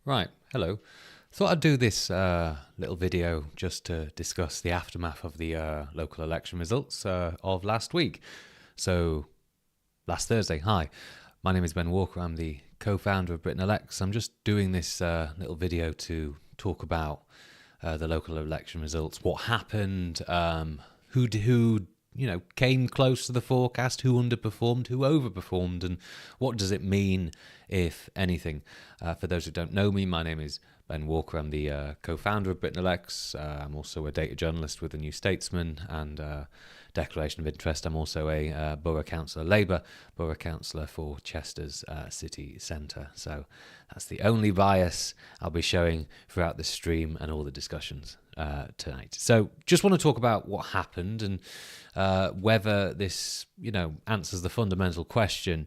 Right, hello. Thought I'd do this little video just to discuss the aftermath of the local election results of last week. So, last Thursday, hi. My name is Ben Walker. I'm the co-founder of Britain Elects. I'm just doing this little video to talk about the local election results, what happened, who came close to the forecast, who underperformed, who overperformed, and what does it mean, if anything. For those who don't know me, my name is Ben Walker. I'm the co-founder of Britain Elects. I'm also a data journalist with the New Statesman and Declaration of Interest. I'm also a borough councillor, Labour borough councillor for Chester's city centre. So that's the only bias I'll be showing throughout the stream and all the discussions tonight. So just want to talk about what happened and whether this, answers the fundamental question,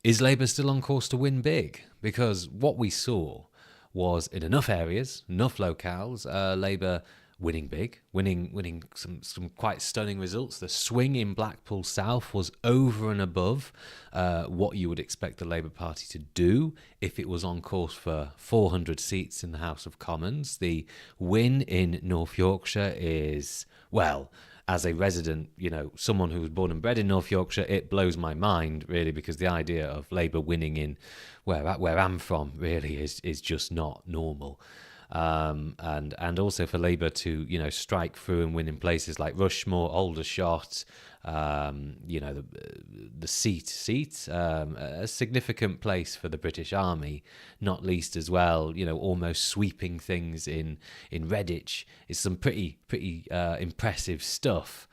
is Labour still on course to win big? Because what we saw was, in enough areas, enough locales, Labour winning big, winning some quite stunning results. The swing in Blackpool South was over and above what you would expect the Labour Party to do if it was on course for 400 seats in the House of Commons. The win in North Yorkshire is, well, as a resident, someone who was born and bred in North Yorkshire, it blows my mind, really, because the idea of Labour winning in where I'm from really is just not normal. And also for Labour to, strike through and win in places like Rushmore, Aldershot, the seat, a significant place for the British Army, not least as well, almost sweeping things in Redditch is some pretty impressive stuff.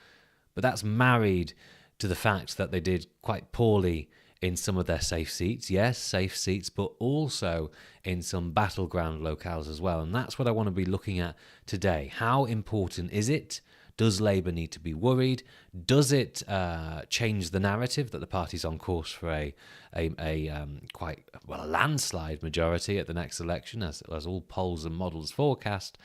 But that's married to the fact that they did quite poorly in some of their safe seats, yes, safe seats, but also in some battleground locales as well. And that's what I want to be looking at today. How important is it? Does Labour need to be worried? Does it change the narrative that the party's on course for a landslide majority at the next election, as all polls and models forecast?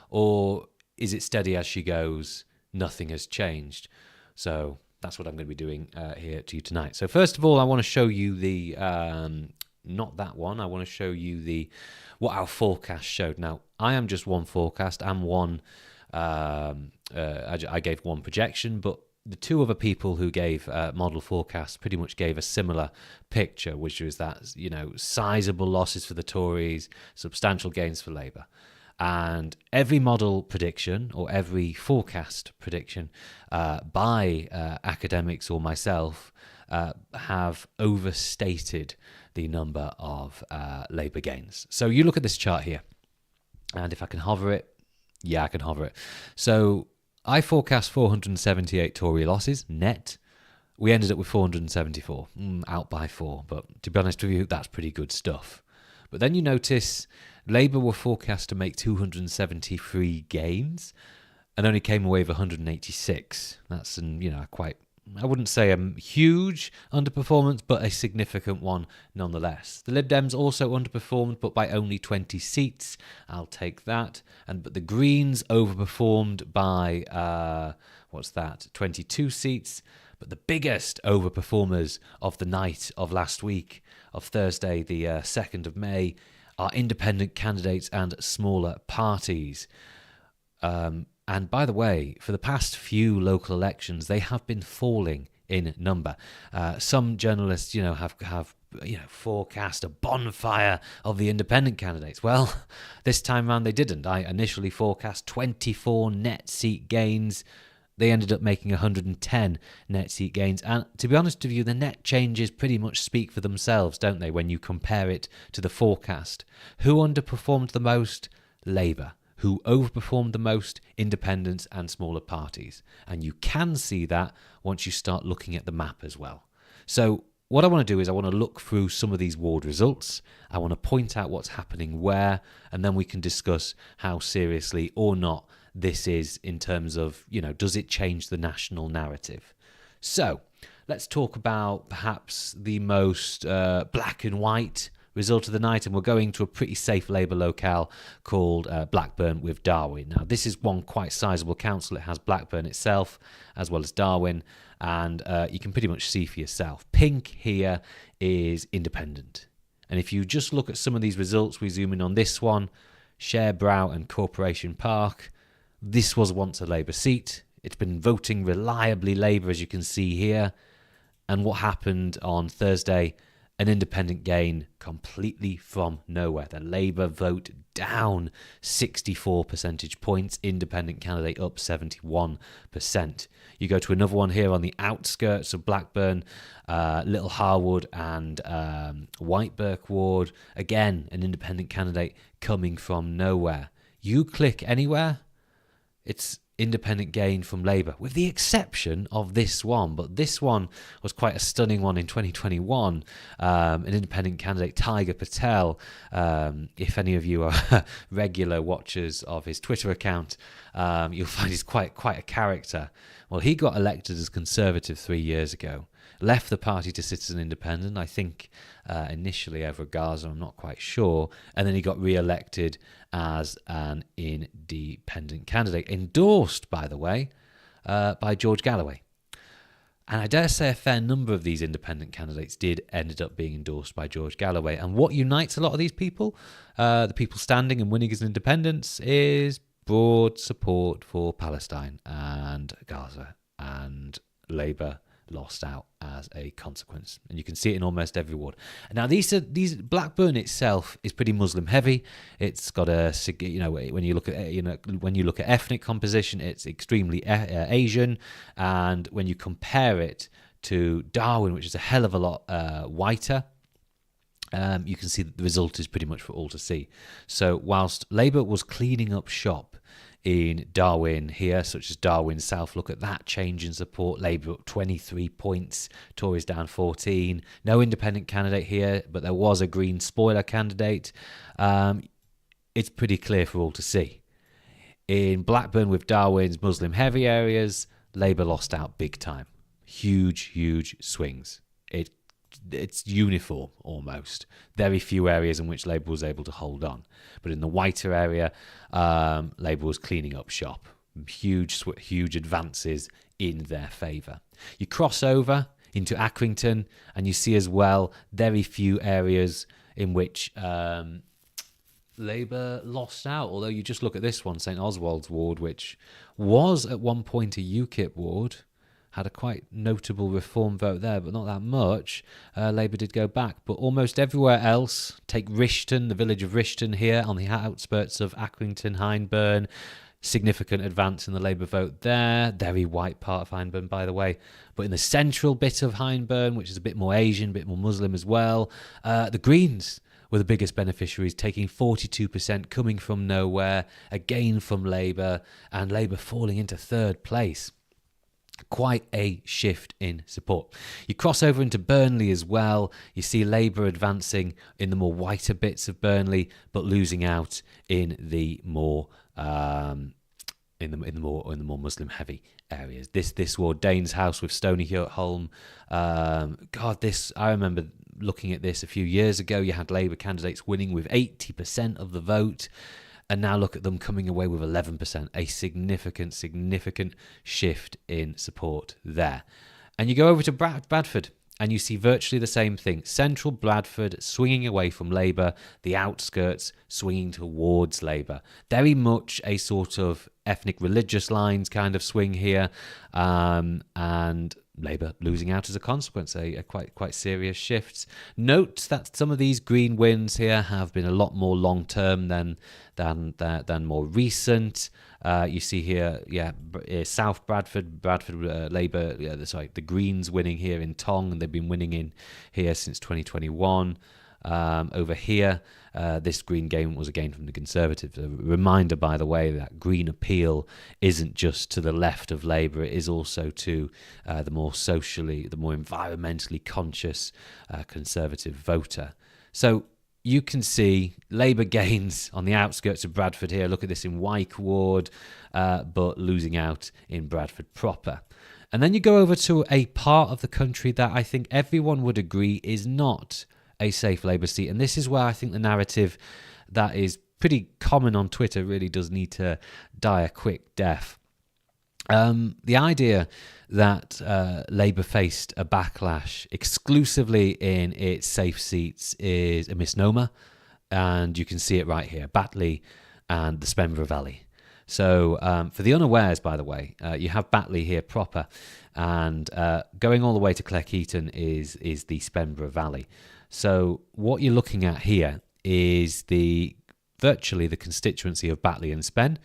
Or is it steady as she goes? Nothing has changed. So that's what I'm going to be doing here to you tonight. So first of all, I want to show you the, not that one, I want to show you what our forecast showed. Now, I am just one forecast. I'm one, I gave one projection, but the two other people who gave model forecasts pretty much gave a similar picture, which was that, sizable losses for the Tories, substantial gains for Labour. And every model prediction or every forecast prediction by academics or myself have overstated the number of Labour gains. So you look at this chart here, and if I can hover it, yeah, I can hover it. So I forecast 478 Tory losses net. We ended up with 474, out by 4. But to be honest with you, that's pretty good stuff. But then you notice Labour were forecast to make 273 gains and only came away with 186. That's I wouldn't say a huge underperformance, but a significant one nonetheless. The Lib Dems also underperformed, but by only 20 seats. I'll take that. But the Greens overperformed by 22 seats. But the biggest overperformers of the night of last week, of Thursday, the 2nd of May, are independent candidates and smaller parties. And by the way, for the past few local elections, they have been falling in number. Some journalists, have forecast a bonfire of the independent candidates. Well, this time around they didn't. I initially forecast 24 net seat gains. They ended up making 110 net seat gains. And to be honest with you, the net changes pretty much speak for themselves, don't they, when you compare it to the forecast? Who underperformed the most? Labour. Who overperformed the most? Independents and smaller parties. And you can see that once you start looking at the map as well. So what I want to do is I want to look through some of these ward results. I want to point out what's happening where, and then we can discuss how seriously or not this is in terms of, does it change the national narrative? So let's talk about perhaps the most black and white result of the night, and we're going to a pretty safe Labour locale called Blackburn with Darwin. Now, this is one quite sizable council. It has Blackburn itself as well as Darwin, and you can pretty much see for yourself. Pink here is independent. And if you just look at some of these results, we zoom in on this one, Sharebrow and Corporation Park. This was once a Labour seat. It's been voting reliably Labour, as you can see here. And what happened on Thursday? An independent gain completely from nowhere. The Labour vote down 64 percentage points. Independent candidate up 71%. You go to another one here on the outskirts of Blackburn, Little Harwood and Whiteburk Ward. Again, an independent candidate coming from nowhere. You click anywhere, it's independent gain from Labour, with the exception of this one. But this one was quite a stunning one in 2021. An independent candidate, Tiger Patel, if any of you are regular watchers of his Twitter account, you'll find he's quite a character. Well, he got elected as Conservative 3 years ago, left the party to sit as an independent, I think initially over Gaza, I'm not quite sure, and then he got re-elected as an independent candidate, endorsed, by the way, by George Galloway. And I dare say a fair number of these independent candidates ended up being endorsed by George Galloway. And what unites a lot of these people, the people standing and winning as independents, is broad support for Palestine and Gaza, and Labour lost out as a consequence, and you can see it in almost every ward. Now, these Blackburn itself is pretty Muslim heavy. It's got a, when you look at ethnic composition, it's extremely Asian, and when you compare it to Darwin, which is a hell of a lot whiter, you can see that the result is pretty much for all to see. So whilst Labour was cleaning up shop in Darwin here, such as Darwin South, look at that change in support. Labour up 23 points, Tories down 14. No independent candidate here, but there was a Green spoiler candidate. It's pretty clear for all to see. In Blackburn, with Darwin's Muslim heavy areas, Labour lost out big time. Huge swings. It's uniform almost. Very few areas in which Labour was able to hold on. But in the whiter area, Labour was cleaning up shop. Huge advances in their favour. You cross over into Accrington and you see as well very few areas in which Labour lost out. Although you just look at this one, St Oswald's ward, which was at one point a UKIP ward, had a quite notable reform vote there, but not that much. Labour did go back. But almost everywhere else, take Rishton, the village of Rishton here on the outskirts of Accrington, Hyndburn, significant advance in the Labour vote there. Very white part of Hyndburn, by the way. But in the central bit of Hyndburn, which is a bit more Asian, a bit more Muslim as well, the Greens were the biggest beneficiaries, taking 42%, coming from nowhere, a gain from Labour, and Labour falling into third place. Quite a shift in support. You cross over into Burnley as well. You see Labour advancing in the more whiter bits of Burnley, but losing out in the more in the more Muslim heavy areas. This ward, Danes House with Stony Holm. I remember looking at this a few years ago. You had Labour candidates winning with 80% of the vote. And now look at them coming away with 11%, a significant shift in support there. And you go over to Bradford and you see virtually the same thing. Central Bradford swinging away from Labour, the outskirts swinging towards Labour. Very much a sort of ethnic religious lines kind of swing here, and Labour losing out as a consequence, a quite serious shifts. Note that some of these Green wins here have been a lot more long term than more recent. You see here, South Bradford Labour, the Greens winning here in Tong, and they've been winning in here since 2021. Over here, this Green gain was a gain from the Conservatives. A reminder, by the way, that Green appeal isn't just to the left of Labour, it is also to the more environmentally conscious Conservative voter. So you can see Labour gains on the outskirts of Bradford here. Look at this in Wyke Ward, but losing out in Bradford proper. And then you go over to a part of the country that I think everyone would agree is not a safe Labour seat. And this is where I think the narrative that is pretty common on Twitter really does need to die a quick death. The idea that Labour faced a backlash exclusively in its safe seats is a misnomer, and you can see it right here, Batley and the Spenborough Valley. So for the unawares, by the way, you have Batley here proper, and going all the way to Cleckheaton is the Spenborough Valley. So what you're looking at here is virtually the constituency of Batley and Spen,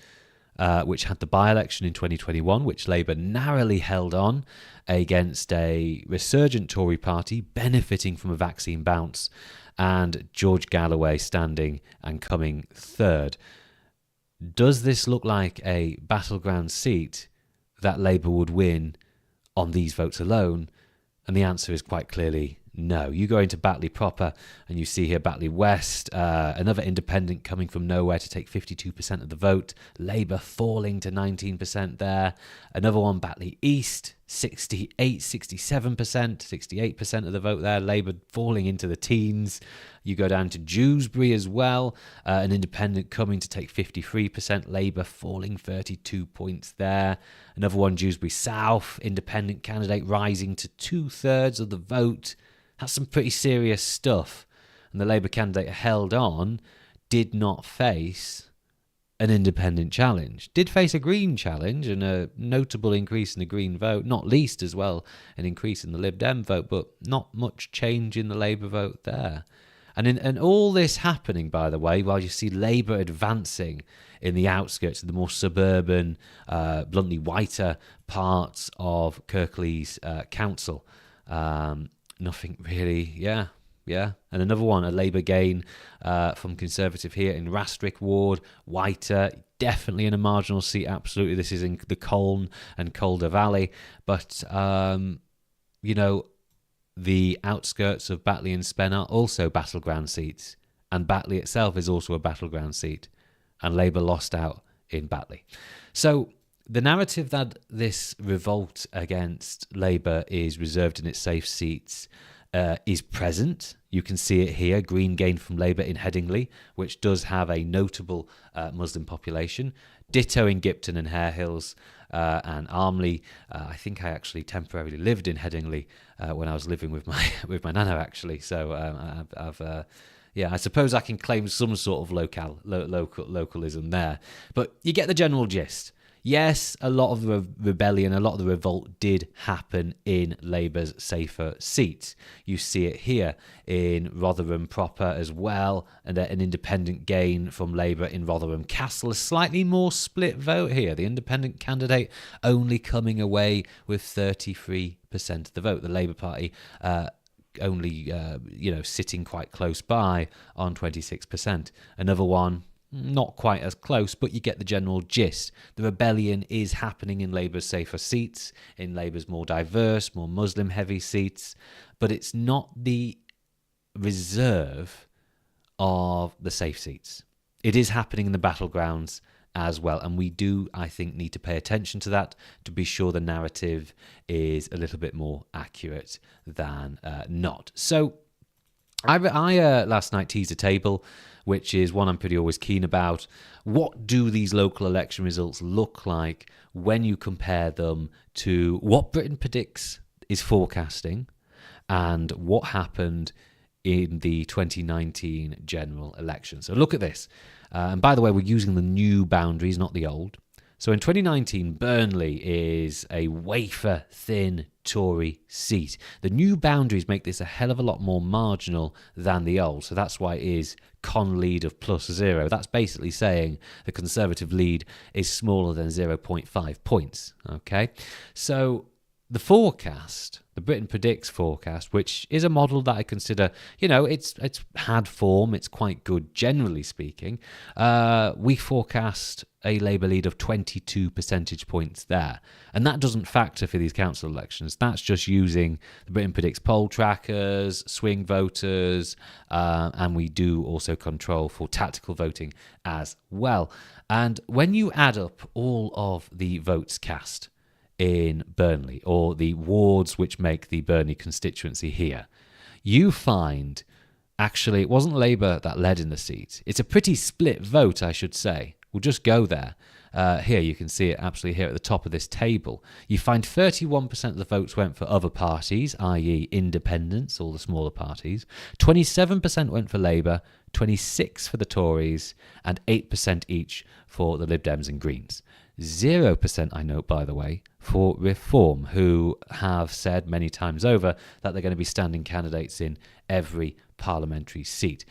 which had the by-election in 2021, which Labour narrowly held on against a resurgent Tory party benefiting from a vaccine bounce, and George Galloway standing and coming third. Does this look like a battleground seat that Labour would win on these votes alone? And the answer is quite clearly no. You go into Batley proper and you see here Batley West, another independent coming from nowhere to take 52% of the vote. Labour falling to 19% there. Another one, Batley East, 67%, 68% of the vote there. Labour falling into the teens. You go down to Dewsbury as well, an independent coming to take 53%. Labour falling 32 points there. Another one, Dewsbury South, independent candidate rising to 2/3 of the vote. That's some pretty serious stuff. And the Labour candidate held on, did not face an independent challenge. Did face a Green challenge and a notable increase in the Green vote, not least as well an increase in the Lib Dem vote, but not much change in the Labour vote there. And all this happening, by the way, while you see Labour advancing in the outskirts of the more suburban, bluntly whiter parts of Kirklees Council. Nothing really, yeah. And another one, a Labour gain from Conservative here in Rastrick Ward, whiter, definitely in a marginal seat, absolutely. This is in the Colne and Calder Valley. But, the outskirts of Batley and Spen are also battleground seats. And Batley itself is also a battleground seat. And Labour lost out in Batley. So the narrative that this revolt against Labour is reserved in its safe seats is present. You can see it here, Green gain from Labour in Headingley, which does have a notable Muslim population. Ditto in Gipton and Hare Hills and Armley. I think I actually temporarily lived in Headingley when I was living with my nana, actually. So I suppose I can claim some sort of localism there. But you get the general gist. Yes, a lot of the rebellion, a lot of the revolt did happen in Labour's safer seats. You see it here in Rotherham proper as well, and an independent gain from Labour in Rotherham Castle. A slightly more split vote here. The independent candidate only coming away with 33% of the vote. The Labour Party only, sitting quite close by on 26%. Another one, not quite as close, but you get the general gist. The rebellion is happening in Labour's safer seats, in Labour's more diverse, more Muslim-heavy seats, but it's not the reserve of the safe seats. It is happening in the battlegrounds as well, and we do, I think, need to pay attention to that to be sure the narrative is a little bit more accurate than not. So I last night teased a table, which is one I'm pretty always keen about. What do these local election results look like when you compare them to what Britain Predicts is forecasting and what happened in the 2019 general election? So look at this. And by the way, we're using the new boundaries, not the old. So in 2019, Burnley is a wafer-thin Tory seat. The new boundaries make this a hell of a lot more marginal than the old. So that's why it is con lead of +0. That's basically saying the Conservative lead is smaller than 0.5 points. Okay, so the forecast, the Britain Predicts forecast, which is a model that I consider, it's had form, it's quite good generally speaking. We forecast a Labour lead of 22 percentage points there. And that doesn't factor for these council elections. That's just using the Britain Predicts poll trackers, swing voters, and we do also control for tactical voting as well. And when you add up all of the votes cast in Burnley, or the wards which make the Burnley constituency here, you find actually it wasn't Labour that led in the seat. It's a pretty split vote, I should say. We'll just go there. here you can see it absolutely here at the top of this table. You find 31% of the votes went for other parties, i.e. independents, all the smaller parties. 27% went for Labour, 26% for the Tories, and 8% each for the Lib Dems and Greens. 0%, I note, by the way, for Reform, who have said many times over that they're going to be standing candidates in every parliamentary seat.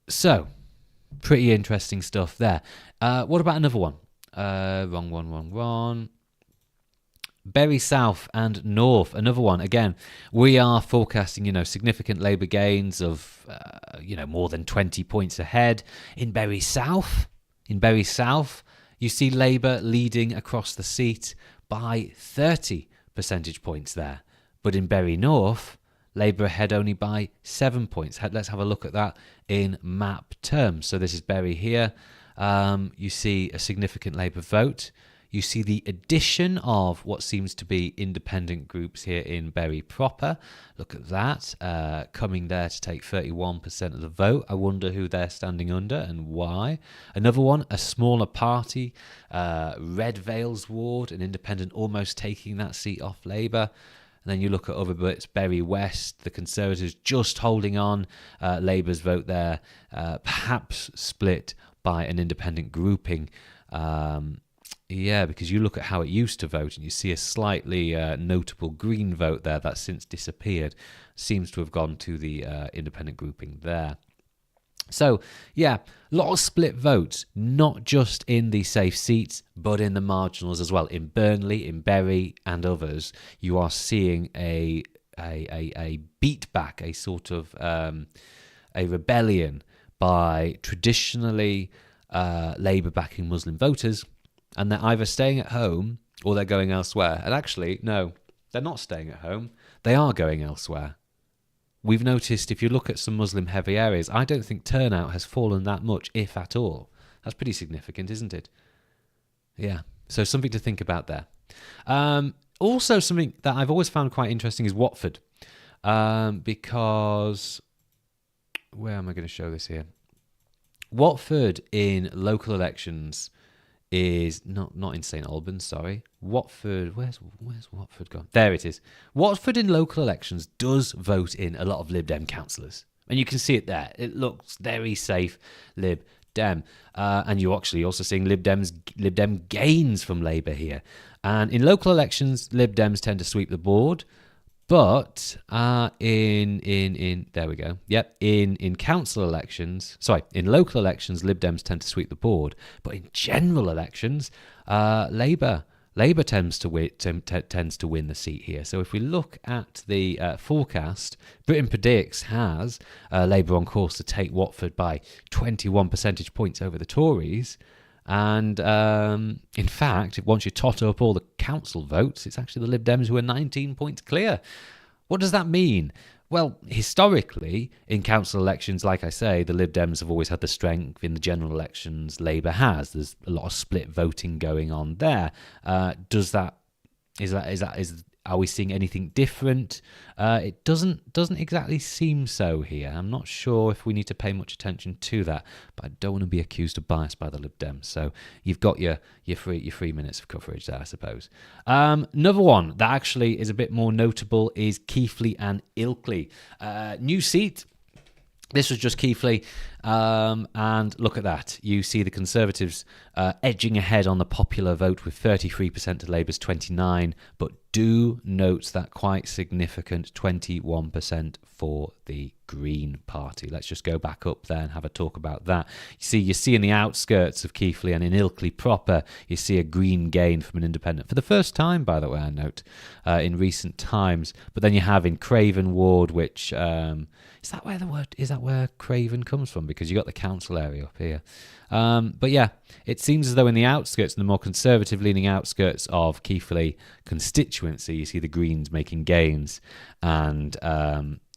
So, pretty interesting stuff there. What about another one? Wrong one. Bury South and North, another one. Again, we are forecasting, significant Labour gains of, more than 20 points ahead. In Bury South, you see Labour leading across the seat by 30 percentage points there. But in Bury North, Labour ahead only by 7 points. Let's have a look at that in map terms. So this is Bury here. You see a significant Labour vote. You see the addition of what seems to be independent groups here in Bury proper. Look at that, coming there to take 31% of the vote. I wonder who they're standing under and why. Another one, a smaller party, Red Vales ward, an independent almost taking that seat off Labour. And then you look at other bits, Bury West, the Conservatives just holding on, Labour's vote there, perhaps split by an independent grouping. Because you look at how it used to vote and you see a slightly notable Green vote there that's since disappeared. Seems to have gone to the independent grouping there. So, a lot of split votes, not just in the safe seats, but in the marginals as well. In Burnley, in Bury and others, you are seeing a beat back, a sort of a rebellion by traditionally Labour backing Muslim voters. And they're either staying at home or they're going elsewhere. And actually, no, they're not staying at home. They are going elsewhere. We've noticed if you look at some Muslim-heavy areas, I don't think turnout has fallen that much, if at all. That's pretty significant, isn't it? Yeah, so something to think about there. Also, something that I've always found quite interesting is Watford. Because, where am I going to show this here? Watford in local elections is not in St Albans, sorry. Watford, where's Watford gone? There it is. Watford in local elections does vote in a lot of Lib Dem councillors. And you can see it there. It looks very safe Lib Dem. And you're actually also seeing Lib Dem gains from Labour here. And in local elections, Lib Dems tend to sweep the board. But in there we go. Yep, in council elections, in local elections, Lib Dems tend to sweep the board. But in general elections, Labour tends to win the seat here. So if we look at the forecast, Britain Predicts has Labour on course to take Watford by 21 percentage points over the Tories. And in fact, once you tot up all the council votes, it's actually the Lib Dems who are 19 points clear. What does that mean? Well, historically, in council elections, like I say, the Lib Dems have always had the strength. In the general elections, Labour has. There's a lot of split voting going on there. Are we seeing anything different? It doesn't exactly seem so here. I'm not sure if we need to pay much attention to that, but I don't want to be accused of bias by the Lib Dems. So you've got your 3 minutes of coverage there, I suppose. Another one that actually is a bit more notable is Keighley and Ilkley. New seat. This was just Keighley, and look at that. You see the Conservatives edging ahead on the popular vote with 33% to Labour's 29%, but do note that quite significant 21% for the Green Party. Let's just go back up there and have a talk about that. You see in the outskirts of Keighley and in Ilkley proper, you see a Green gain from an independent. For the first time, by the way, I note, in recent times. But then you have in Craven Ward, which... is that where Craven comes from? Because you got the council area up here. But yeah, it seems as though in the outskirts, in the more conservative leaning outskirts of Keighley constituency, you see the Greens making gains. And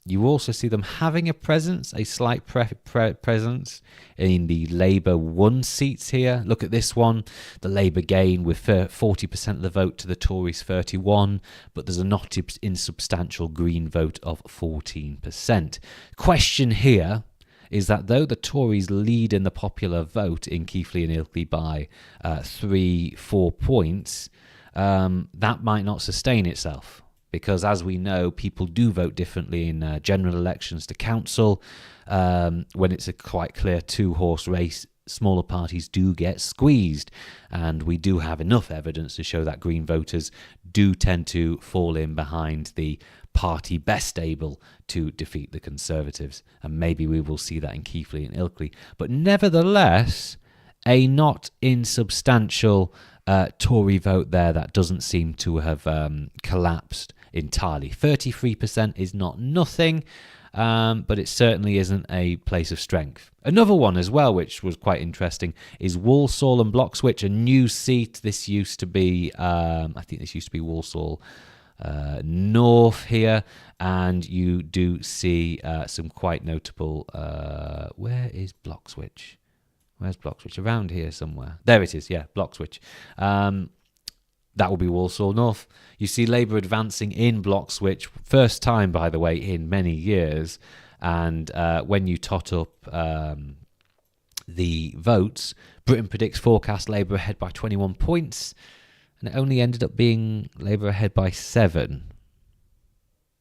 you also see them having a presence, a slight presence in the Labour 1 seats here. Look at this one, the Labour gain with 40% of the vote to the Tories 31%, but there's a not insubstantial Green vote of 14%. Question here is that though the Tories lead in the popular vote in Keighley and Ilkley by 3-4 points, that might not sustain itself. Because as we know, people do vote differently in general elections to council. When it's a quite clear two-horse race, smaller parties do get squeezed. And we do have enough evidence to show that Green voters do tend to fall in behind the party best able to defeat the Conservatives. And maybe we will see that in Keighley and Ilkley. But nevertheless, a not insubstantial Tory vote there that doesn't seem to have collapsed entirely. 33% is not nothing, but it certainly isn't a place of strength. Another one as well, which was quite interesting, is Walsall and Bloxwich, a new seat. This used to be, I think this used to be Walsall North here, and you do see some quite notable, where is Bloxwich? Where's Bloxwich? Around here somewhere. There it is, yeah, Bloxwich. That will be Walsall North. You see Labour advancing in Bloxwich, first time, by the way, in many years. And when you tot up the votes, Britain predicts forecast Labour ahead by 21 points, and it only ended up being Labour ahead by 7.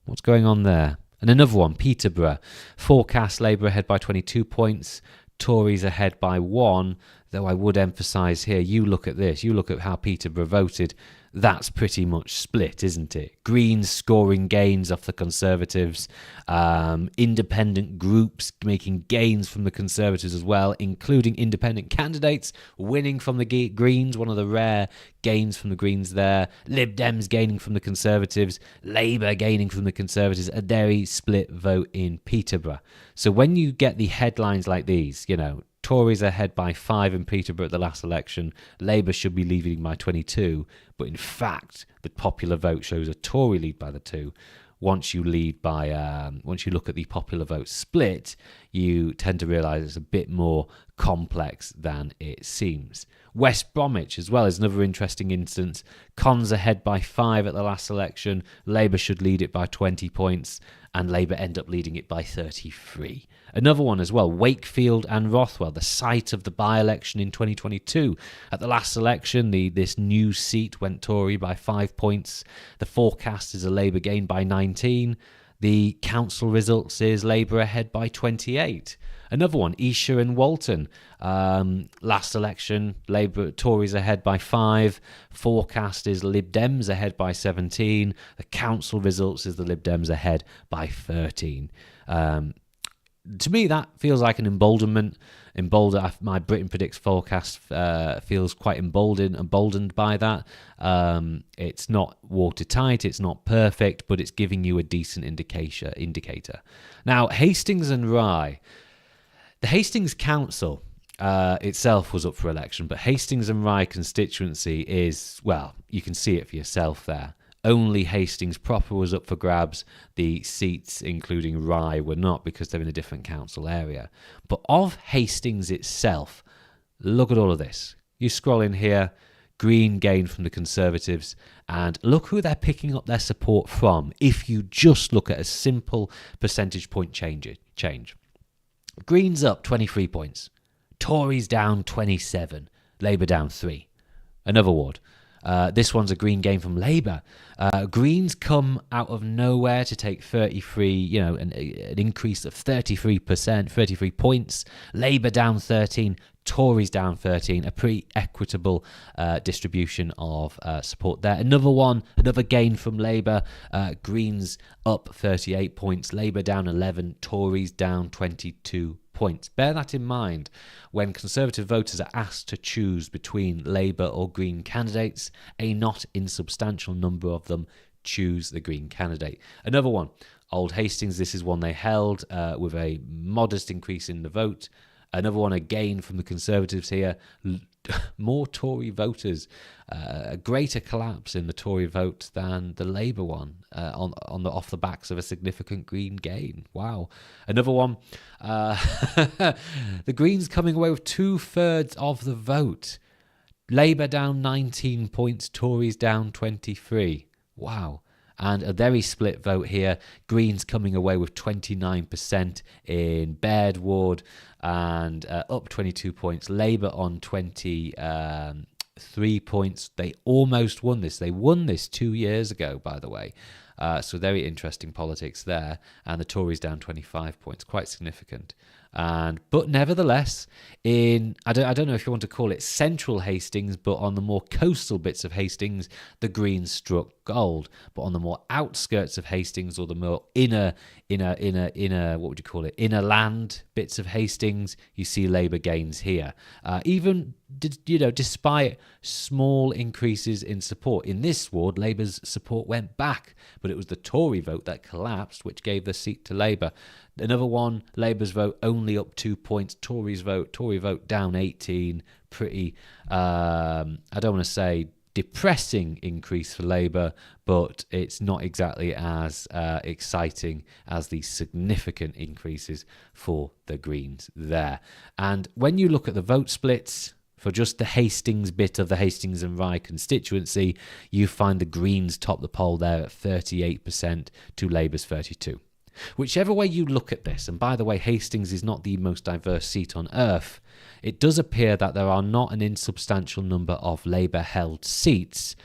What's going on there? And another one, Peterborough, forecast Labour ahead by 22 points, Tories ahead by 1, though I would emphasise here, you look at this, you look at how Peterborough voted, that's pretty much split, isn't it? Greens scoring gains off the Conservatives, independent groups making gains from the Conservatives as well, including independent candidates winning from the Greens, one of the rare gains from the Greens there, Lib Dems gaining from the Conservatives, Labour gaining from the Conservatives, a very split vote in Peterborough. So when you get the headlines like these, you know, Tories ahead by 5 in Peterborough at the last election, Labour should be leading by 22, but in fact the popular vote shows a Tory lead by the 2. Once you look at the popular vote split, you tend to realise it's a bit more complex than it seems. West Bromwich as well is another interesting instance. Cons ahead by 5 at the last election. Labour should lead it by 20 points, and Labour end up leading it by 33. Another one as well, Wakefield and Rothwell, the site of the by-election in 2022. At the last election, this new seat went Tory by 5 points. The forecast is a Labour gain by 19. The council results is Labour ahead by 28. Another one, Esher and Walton. Last election, Tories ahead by 5. Forecast is Lib Dems ahead by 17. The council results is the Lib Dems ahead by 13. To me, that feels like an emboldenment. My Britain Predicts forecast feels quite emboldened by that. It's not watertight, it's not perfect, but it's giving you a decent indicator. Now, Hastings and Rye. The Hastings Council itself was up for election, but Hastings and Rye constituency is, well, you can see it for yourself there. Only Hastings proper was up for grabs. The seats, including Rye, were not because they're in a different council area. But of Hastings itself, look at all of this. You scroll in here, Green gain from the Conservatives, and look who they're picking up their support from if you just look at a simple percentage point change. Greens up 23 points. Tories down 27. Labour down 3. Another ward. This one's a Green gain from Labour. Greens come out of nowhere to take 33, an increase of 33%, 33 points. Labour down 13. Tories down 13. A pretty equitable distribution of support there. Another gain from Labour. Greens up 38 points. Labour down 11. Tories down 22 points. Bear that in mind when Conservative voters are asked to choose between Labour or Green candidates. A not insubstantial number of them choose the Green candidate. Another one, Old Hastings. This is one they held with a modest increase in the vote. Another one, a gain from the Conservatives here. More Tory voters, a greater collapse in the Tory vote than the Labour one off the backs of a significant Green gain. Wow. Another one, the Greens coming away with 2/3 of the vote. Labour down 19 points, Tories down 23. Wow. and a very split vote here. Greens coming away with 29% in Baird ward and up 22 points. Labour on 23 points. They almost won this. They won this 2 years ago, by the way. So very interesting politics there. And the Tories down 25 points, quite significant. But nevertheless, I don't know if you want to call it central Hastings, but on the more coastal bits of Hastings, the Greens struck gold. But on the more outskirts of Hastings, or the more inner, what would you call it, inner land bits of Hastings, you see Labour gains here. Even despite small increases in support in this ward, Labour's support went back, but it was the Tory vote that collapsed, which gave the seat to Labour. Another one, Labour's vote only up 2 points. Tory vote down 18. Pretty, I don't want to say depressing increase for Labour, but it's not exactly as exciting as the significant increases for the Greens there. And when you look at the vote splits for just the Hastings bit of the Hastings and Rye constituency, you find the Greens top the poll there at 38% to Labour's 32%. Whichever way you look at this, and by the way, Hastings is not the most diverse seat on earth, it does appear that there are not an insubstantial number of Labour-held seats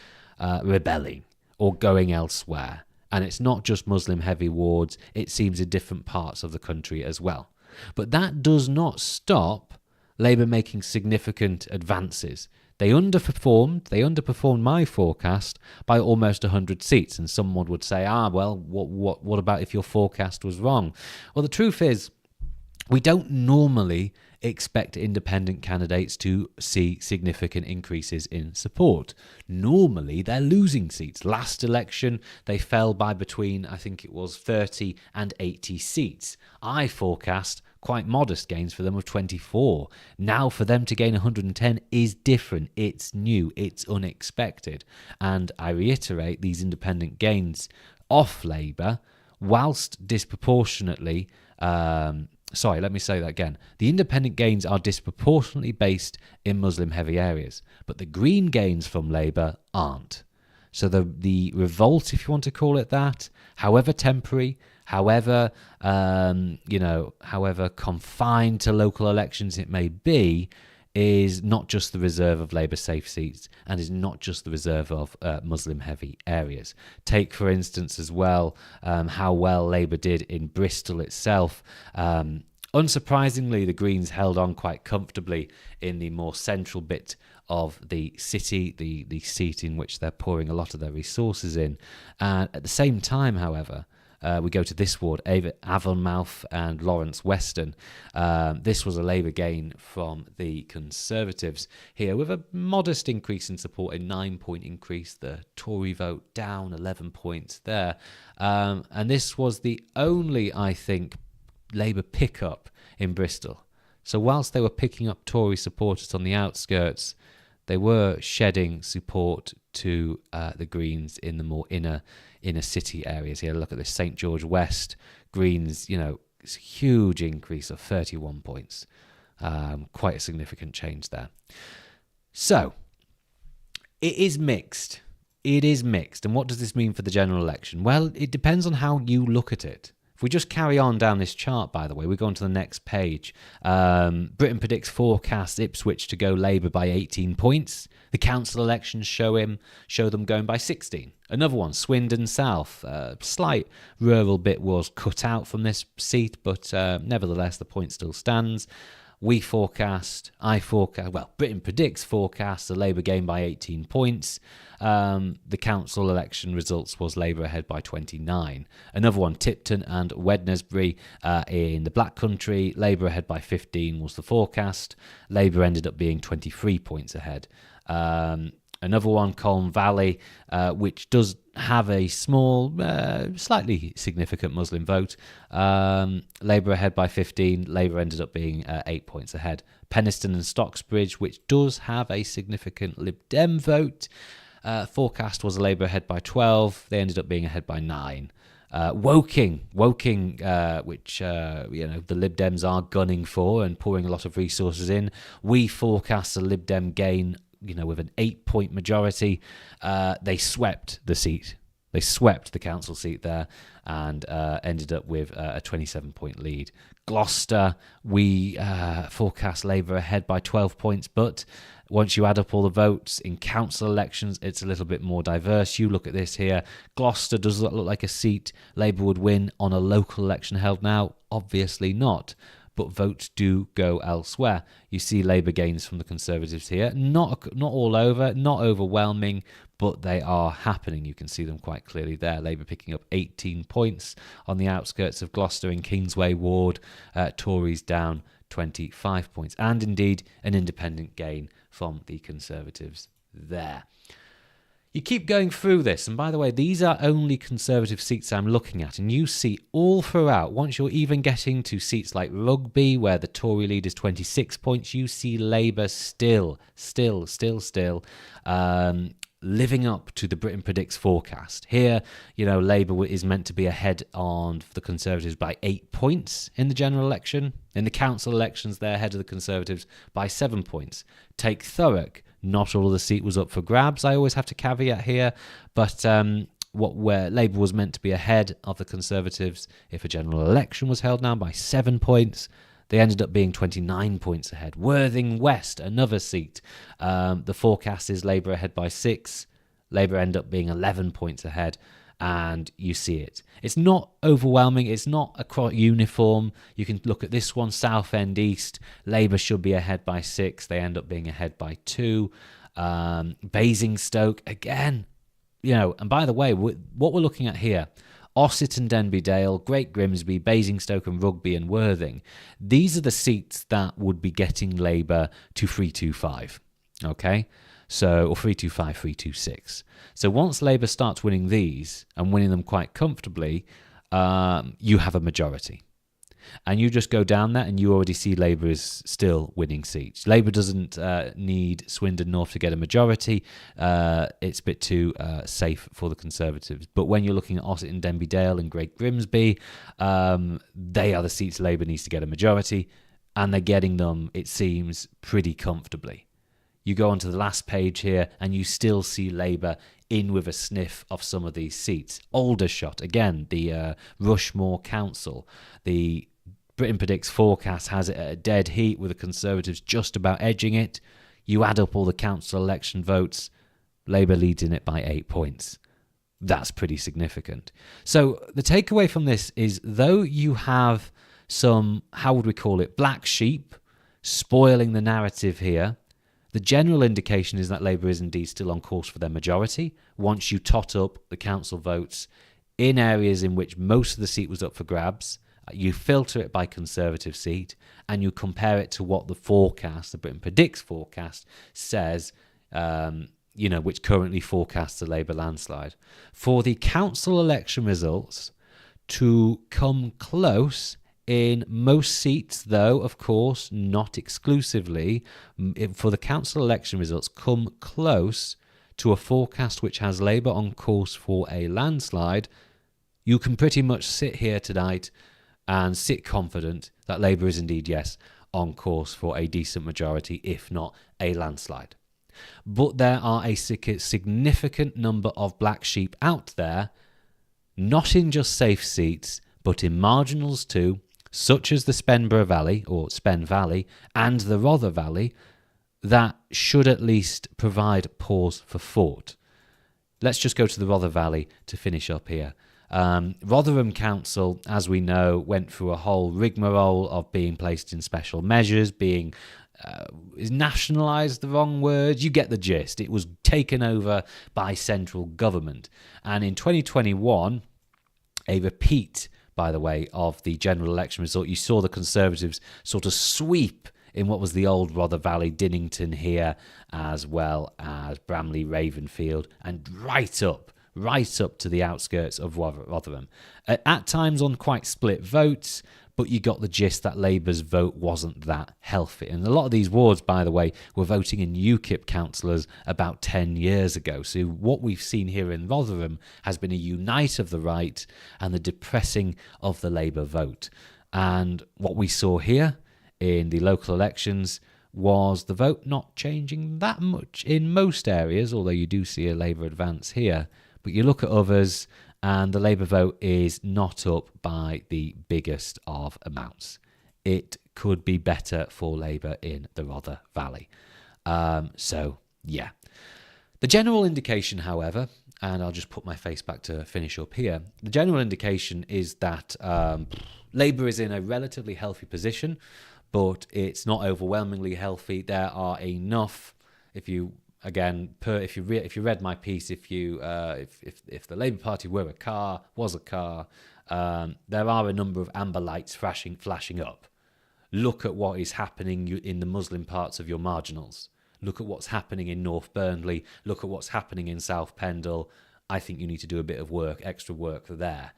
rebelling or going elsewhere. And it's not just Muslim-heavy wards, it seems in different parts of the country as well. But that does not stop Labour making significant advances. They underperformed my forecast by almost 100 seats. And someone would say, well, what about if your forecast was wrong? Well, the truth is, we don't normally expect independent candidates to see significant increases in support. Normally, they're losing seats. Last election, they fell by between, I think it was 30 and 80 seats. I forecast quite modest gains for them of 24. Now for them to gain 110 is different. It's new. It's unexpected. And I reiterate, these independent gains off Labour, whilst disproportionately... let me say that again. The independent gains are disproportionately based in Muslim-heavy areas, but the Green gains from Labour aren't. So the revolt, if you want to call it that, however temporary, however confined to local elections it may be, is not just the reserve of Labour safe seats and is not just the reserve of Muslim-heavy areas. Take, for instance, as well, how well Labour did in Bristol itself. Unsurprisingly, the Greens held on quite comfortably in the more central bit of the city, the seat in which they're pouring a lot of their resources in. And at the same time, however, we go to this ward, Avonmouth and Lawrence Weston. This was a Labour gain from the Conservatives here, with a modest increase in support, a 9-point increase. The Tory vote down 11 points there. And this was the only, I think, Labour pickup in Bristol. So whilst they were picking up Tory supporters on the outskirts, they were shedding support to the Greens in the more inner city areas. Here, look at this, St George West, Greens, it's a huge increase of 31 points. Quite a significant change there. So, it is mixed. It is mixed. And what does this mean for the general election? Well, it depends on how you look at it. If we just carry on down this chart, by the way, we go on to the next page. Britain predicts forecast Ipswich to go Labour by 18 points. The council elections show them going by 16. Another one, Swindon South. Slight rural bit was cut out from this seat, but nevertheless, the point still stands. Britain predicts forecast the Labour gain by 18 points. The council election results was Labour ahead by 29. Another one, Tipton and Wednesbury in the Black Country. Labour ahead by 15 was the forecast. Labour ended up being 23 points ahead. Another one, Colne Valley, which does have a small, slightly significant Muslim vote. Labour ahead by 15. Labour ended up being 8 points ahead. Penistone and Stocksbridge, which does have a significant Lib Dem vote. Forecast was Labour ahead by 12. They ended up being ahead by 9. Woking, which the Lib Dems are gunning for and pouring a lot of resources in. We forecast a Lib Dem gain, with an 8-point majority. They swept the seat. They swept the council seat there and ended up with a 27-point lead. Gloucester, we forecast Labour ahead by 12 points, but once you add up all the votes in council elections, it's a little bit more diverse. You look at this here. Gloucester, does that look like a seat Labour would win on a local election held now? Obviously not. But votes do go elsewhere. You see Labour gains from the Conservatives here. Not all over, not overwhelming, but they are happening. You can see them quite clearly there. Labour picking up 18 points on the outskirts of Gloucester in Kingsway Ward. Tories down 25 points. And indeed, an independent gain from the Conservatives there. You keep going through this, and by the way, these are only Conservative seats I'm looking at, and you see all throughout, once you're even getting to seats like Rugby, where the Tory lead is 26 points, you see Labour still living up to the Britain Predicts forecast. Here, Labour is meant to be ahead on the Conservatives by 8 points in the general election. In the council elections, they're ahead of the Conservatives by 7 points. Take Thurrock. Not all of the seat was up for grabs, I always have to caveat here, but where Labour was meant to be ahead of the Conservatives if a general election was held now by 7 points, they ended up being 29 points ahead. Worthing West, another seat. The forecast is Labour ahead by 6. Labour end up being 11 points ahead, and you see it. It's not overwhelming. It's not across uniform. You can look at this one, Southend East. Labour should be ahead by 6. They end up being ahead by 2. Basingstoke, again, and by the way, what we're looking at here, Ossett and Denby Dale, Great Grimsby, Basingstoke and Rugby and Worthing, these are the seats that would be getting Labour to 325, okay? So, or 325, 326. So once Labour starts winning these and winning them quite comfortably, you have a majority. And you just go down that and you already see Labour is still winning seats. Labour doesn't need Swindon North to get a majority. It's a bit too safe for the Conservatives. But when you're looking at Ossett and Denby Dale and Great Grimsby, they are the seats Labour needs to get a majority. And they're getting them, it seems, pretty comfortably. You go onto the last page here and you still see Labour in with a sniff of some of these seats. Aldershot, again, the Rushmore Council. The Britain Predicts forecast has it at a dead heat with the Conservatives just about edging it. You add up all the council election votes, Labour leads in it by 8 points. That's pretty significant. So the takeaway from this is, though you have some, how would we call it, black sheep spoiling the narrative here, the general indication is that Labour is indeed still on course for their majority once you tot up the council votes in areas in which most of the seat was up for grabs. You filter it by Conservative seat and you compare it to what the forecast, the Britain Predicts forecast, says, which currently forecasts a Labour landslide. For the council election results to come close in most seats, though, of course, not exclusively, for the council election results come close to a forecast which has Labour on course for a landslide, you can pretty much sit here tonight and sit confident that Labour is indeed, yes, on course for a decent majority, if not a landslide. But there are a significant number of black sheep out there, not in just safe seats, but in marginals too, such as the Spenborough Valley, or Spen Valley, and the Rother Valley, that should at least provide pause for thought. Let's just go to the Rother Valley to finish up here. Rotherham Council, as we know, went through a whole rigmarole of being placed in special measures, being is nationalised the wrong word? You get the gist. It was taken over by central government. And in 2021, a repeat, by the way, of the general election result, you saw the Conservatives sort of sweep in what was the old Rother Valley, Dinnington here, as well as Bramley, Ravenfield, and right up to the outskirts of Rotherham. At times on quite split votes, but you got the gist that Labour's vote wasn't that healthy. And a lot of these wards, by the way, were voting in UKIP councillors about 10 years ago. So what we've seen here in Rotherham has been a unite of the right and the depressing of the Labour vote. And what we saw here in the local elections was the vote not changing that much in most areas, although you do see a Labour advance here. But you look at others, and the Labour vote is not up by the biggest of amounts. It could be better for Labour in the Rother Valley. So, yeah. The general indication, however, and I'll just put my face back to finish up here, the general indication is that Labour is in a relatively healthy position, but it's not overwhelmingly healthy. There are enough, if you read my piece, if the Labour Party was a car, there are a number of amber lights flashing up. Look at what is happening in the Muslim parts of your marginals. Look at what's happening in North Burnley. Look at what's happening in South Pendle. I think you need to do a bit of extra work there.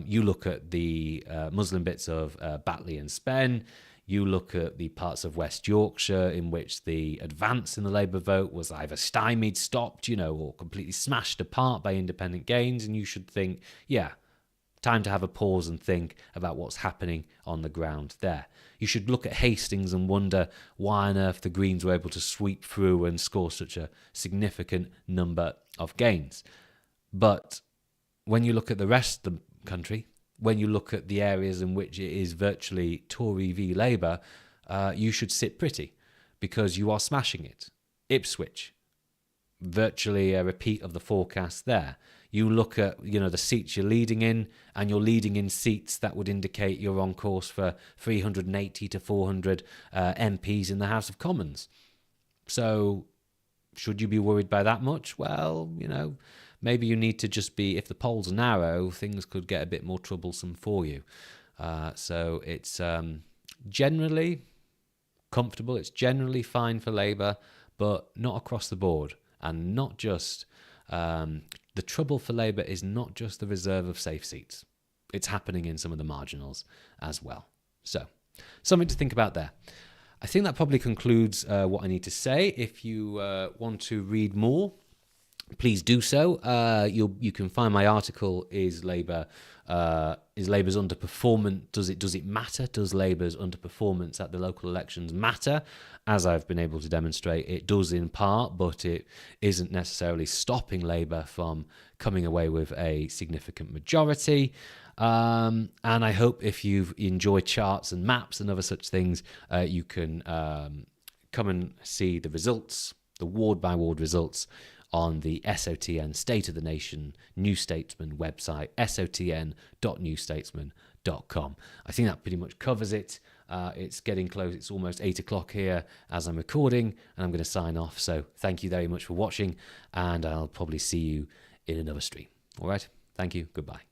You look at the Muslim bits of Batley and Spen. You look at the parts of West Yorkshire in which the advance in the Labour vote was either stymied, stopped, or completely smashed apart by independent gains. And you should think, yeah, time to have a pause and think about what's happening on the ground there. You should look at Hastings and wonder why on earth the Greens were able to sweep through and score such a significant number of gains. But when you look at the rest of the country, when you look at the areas in which it is virtually Tory v Labour, you should sit pretty because you are smashing it. Ipswich, virtually a repeat of the forecast there. You look at the seats you're leading in, and you're leading in seats that would indicate you're on course for 380 to 400 MPs in the House of Commons. So should you be worried by that much? Well, maybe you need to just be, if the polls are narrow, things could get a bit more troublesome for you. So it's generally comfortable. It's generally fine for Labour, but not across the board. And not just... the trouble for Labour is not just the reserve of safe seats. It's happening in some of the marginals as well. So, something to think about there. I think that probably concludes what I need to say. If you want to read more, please do so. You can find my article, Is Labour's underperformance, does it matter? Does Labour's underperformance at the local elections matter? As I've been able to demonstrate, it does in part, but it isn't necessarily stopping Labour from coming away with a significant majority. And I hope if you enjoy charts and maps and other such things, you can come and see the results, the ward-by-ward results, on the SOTN State of the Nation New Statesman website, sotn.newstatesman.com. I think that pretty much covers it. It's getting close. It's almost 8 o'clock here as I'm recording, and I'm going to sign off. So thank you very much for watching, and I'll probably see you in another stream. All right. Thank you. Goodbye.